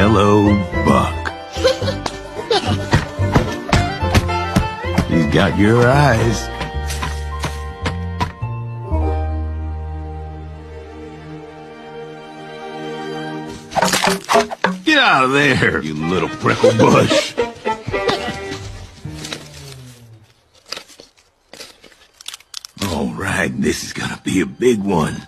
Hello, Buck. He's got your eyes. Get out of there, you little prickle bush. All right, this is gonna be a big one.